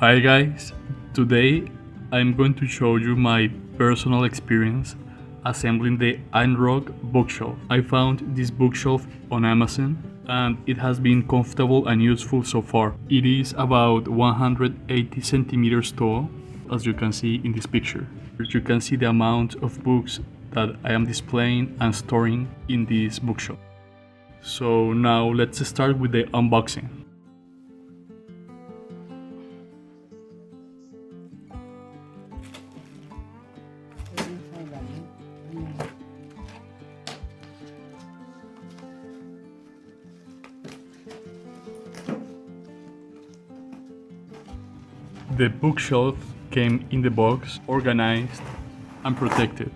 Hi guys, today I'm going to show you my personal experience assembling the IRONCK bookshelf. I found this bookshelf on Amazon and it has been comfortable and useful so far. It is about 180 centimeters tall, as you can see in this picture. You can see the amount of books that I am displaying and storing in this bookshelf. So now let's start with the unboxing. The bookshelf came in the box, organized and protected.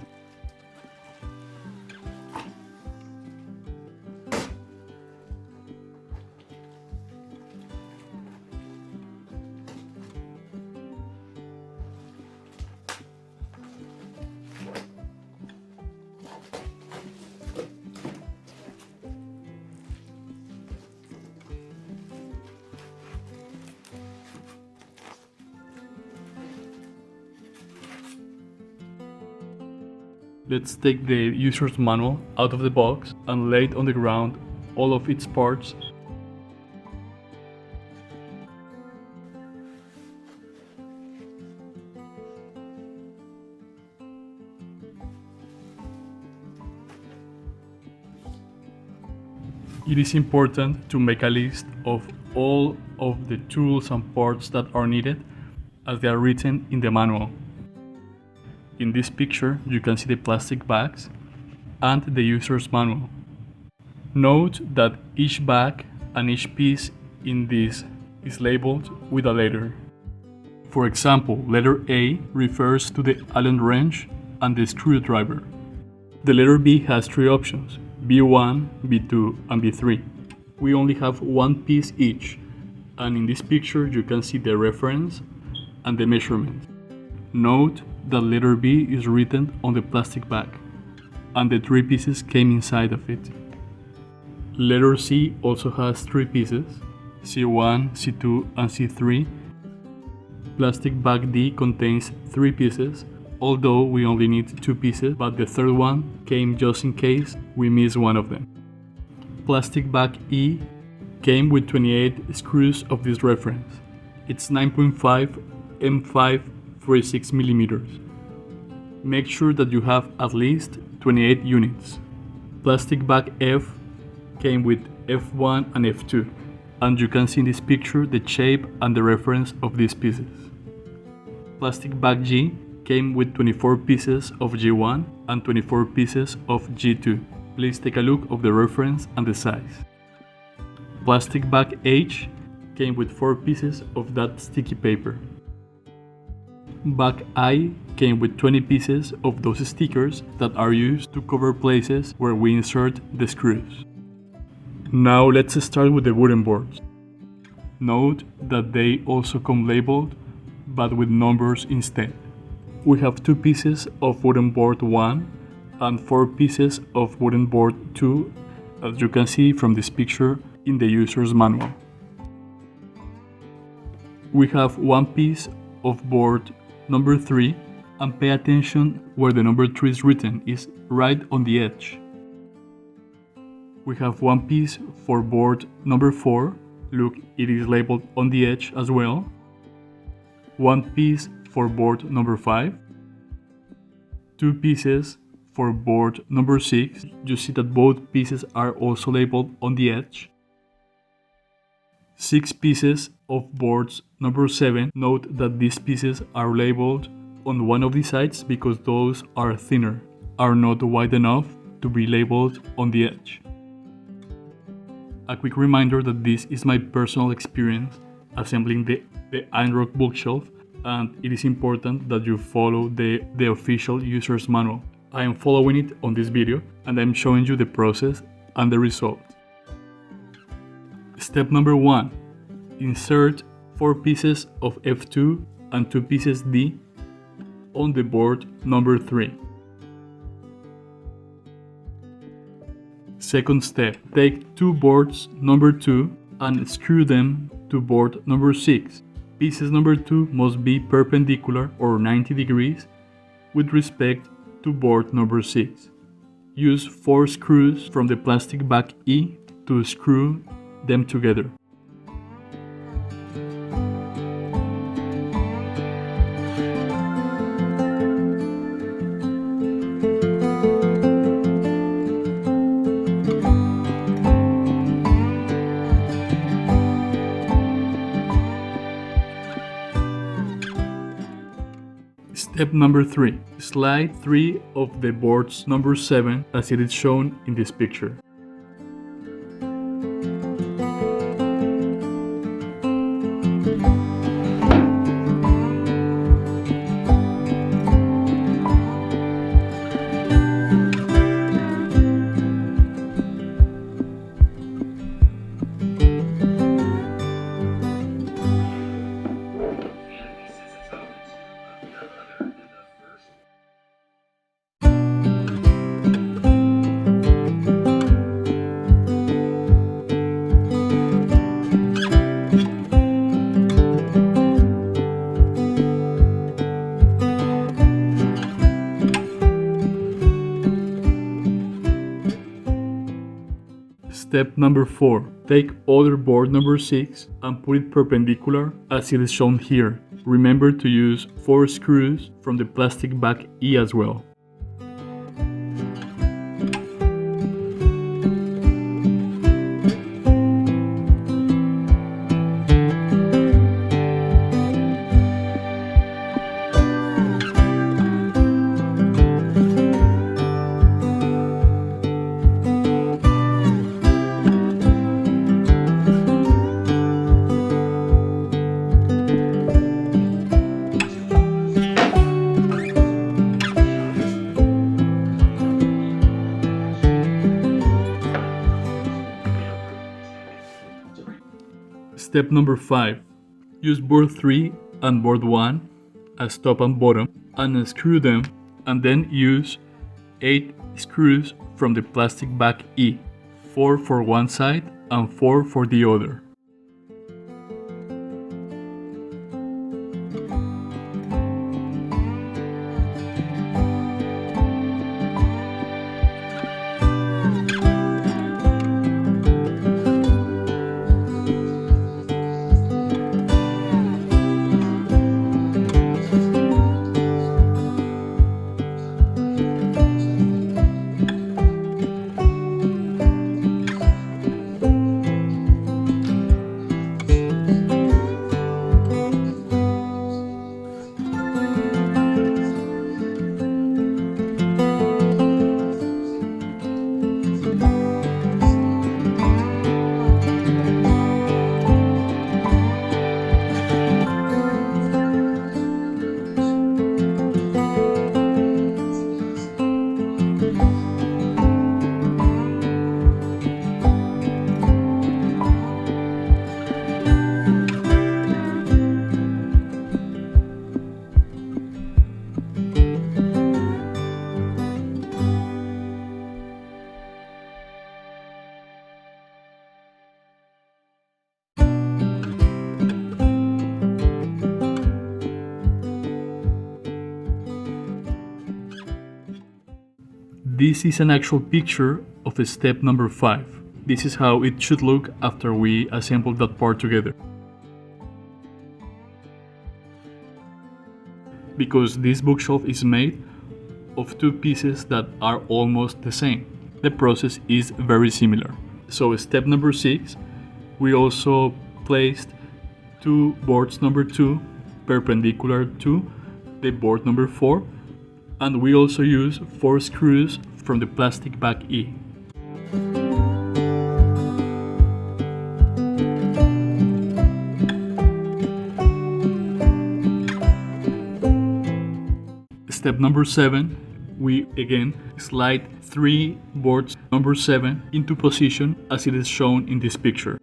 Let's take the user's manual out of the box and lay it on the ground, all of its parts. It is important to make a list of all of the tools and parts that are needed as they are written in the manual. In this picture, you can see the plastic bags and the user's manual. Note that each bag and each piece in this is labeled with a letter. For example, letter A refers to the Allen wrench and the screwdriver. The letter B has three options: B1, B2, and B3. We only have one piece each, and in this picture you can see the reference and the measurement. Note that letter B is written on the plastic bag, and the three pieces came inside of it. Letter C also has three pieces, C1, C2, and C3. Plastic bag D contains three pieces, although we only need two pieces, but the third one came just in case we miss one of them. Plastic bag E came with 28 screws of this reference. It's 9.5 M5 46 millimeters. Make sure that you have at least 28 units. Plastic bag F came with F1 and F2, and you can see in this picture the shape and the reference of these pieces. Plastic bag G came with 24 pieces of G1 and 24 pieces of G2. Please take a look of the reference and the size. Plastic bag H came with 4 pieces of that sticky paper. Bag I came with 20 pieces of those stickers that are used to cover places where we insert the screws. Now let's start with the wooden boards. Note that they also come labeled, but with numbers instead. We have 2 pieces of wooden board 1 and 4 pieces of wooden board 2, as you can see from this picture in the user's manual. We have 1 piece of board number 3, and pay attention where the number 3 is written, is right on the edge. We have 1 piece for board number 4, look, it is labeled on the edge as well. 1 piece for board number 5, 2 pieces for board number 6, you see that both pieces are also labeled on the edge. 6 pieces of boards number 7, note that these pieces are labeled on one of the sides because those are thinner, are not wide enough to be labeled on the edge. A quick reminder that this is my personal experience assembling the IRONCK bookshelf, and it is important that you follow the official user's manual. I am following it on this video and I'm showing you the process and the result. Step number 1. Insert 4 pieces of F2 and 2 pieces D on the board number 3. Second step. Take 2 boards number 2 and screw them to board number 6. Pieces number 2 must be perpendicular or 90 degrees with respect to board number 6. Use 4 screws from the plastic bag E to screw them together. Step number 3. Slide 3 of the boards number 7 as it is shown in this picture. Step number 4. Take other board number 6 and put it perpendicular as it is shown here. Remember to use 4 screws from the plastic bag E as well. Step number 5. Use board 3 and board 1 as top and bottom and unscrew them, and then use 8 screws from the plastic bag E, 4 for one side and 4 for the other. This is an actual picture of step number 5. This is how it should look after we assemble that part together. Because this bookshelf is made of 2 pieces that are almost the same, the process is very similar. So step number 6, we also placed 2 boards number 2 perpendicular to the board number 4, and we also use 4 screws from the plastic bag E. Step number 7, we again slide 3 boards number 7 into position as it is shown in this picture.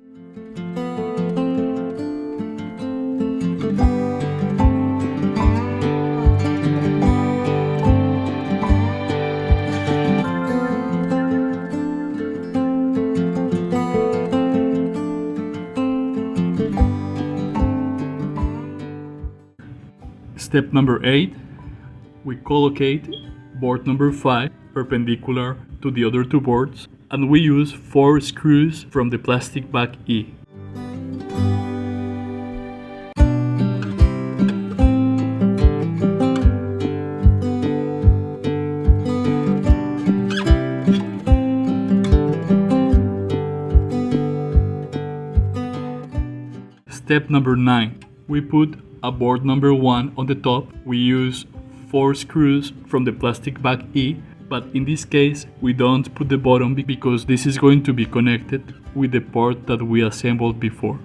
Step number 8, we collocate board number 5 perpendicular to the other two boards, and we use 4 screws from the plastic bag E. Step number 9, we put a board number 1 on the top. We use 4 screws from the plastic bag E, but in this case we don't put the bottom because this is going to be connected with the part that we assembled before.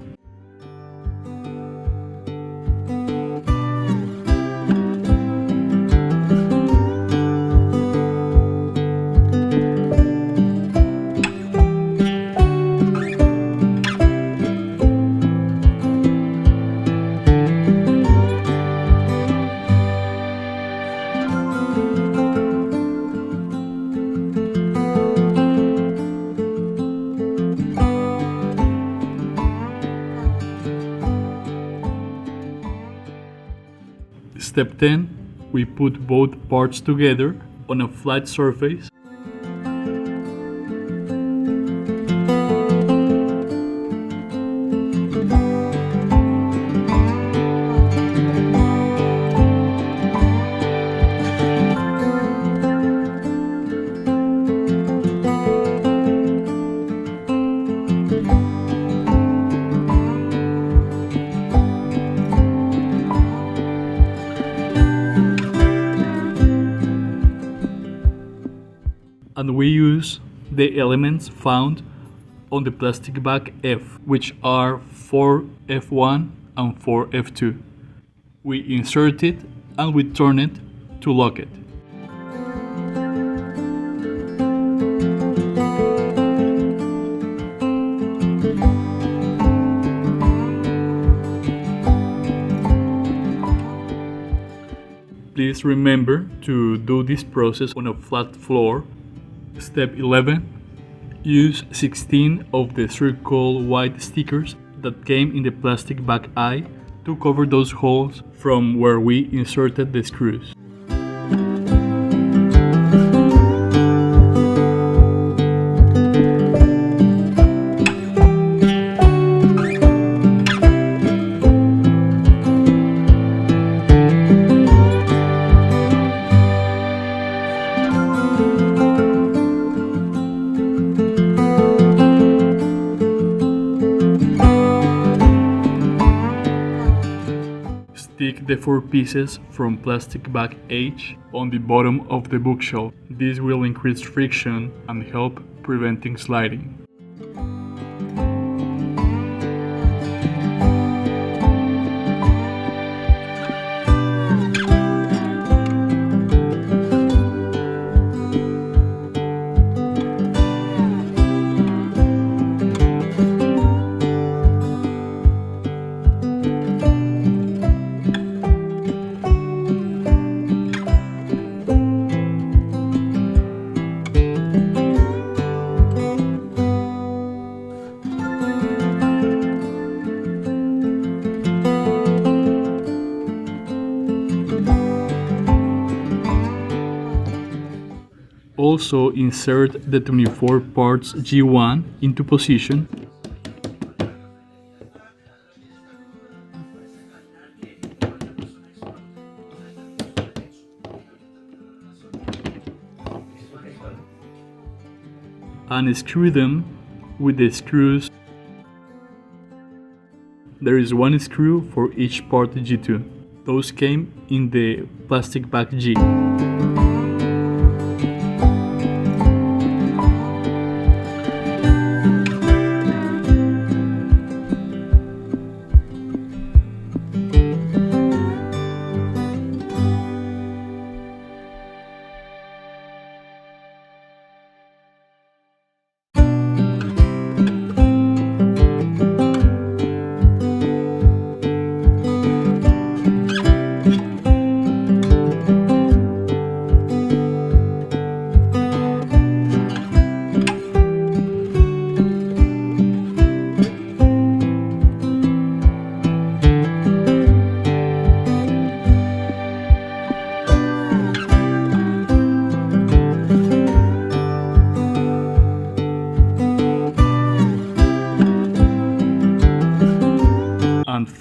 Step 10, we put both parts together on a flat surface. And we use the elements found on the plastic bag F, which are 4F1 and 4F2. We insert it and we turn it to lock it. Please remember to do this process on a flat floor. Step 11. Use 16 of the circle white stickers that came in the plastic bag I to cover those holes from where we inserted the screws. Stick the 4 pieces from plastic bag H on the bottom of the bookshelf. This will increase friction and help preventing sliding. Also insert the 24 parts G1 into position. And screw them with the screws. There is 1 screw for each part G2. Those came in the plastic bag G.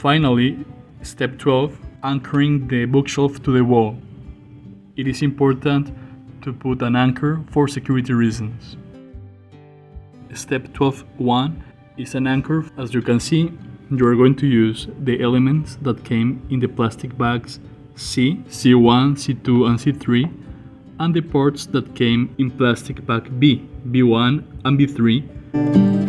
Finally, step 12, anchoring the bookshelf to the wall. It is important to put an anchor for security reasons. Step 12.1 is an anchor. As you can see, you are going to use the elements that came in the plastic bags C, C1, C2 and C3, and the parts that came in plastic bag B, B1 and B3.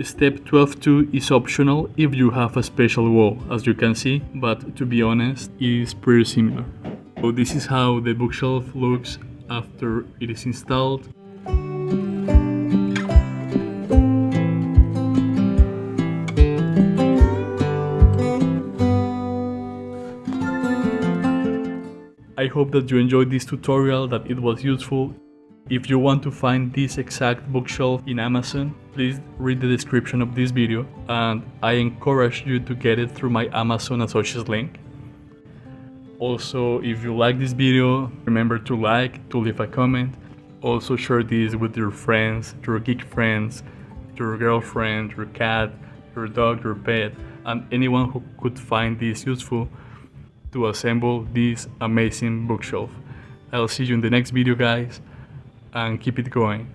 Step 12.2 is optional if you have a special wall, as you can see, but to be honest, it is pretty similar. So this is how the bookshelf looks after it is installed. I hope that you enjoyed this tutorial, that it was useful. If you want to find this exact bookshelf in Amazon, please read the description of this video, and I encourage you to get it through my Amazon Associates link. Also, if you like this video, remember to like, to leave a comment. Also share this with your friends, your geek friends, your girlfriend, your cat, your dog, your pet, and anyone who could find this useful to assemble this amazing bookshelf. I'll see you in the next video, guys, and keep it going.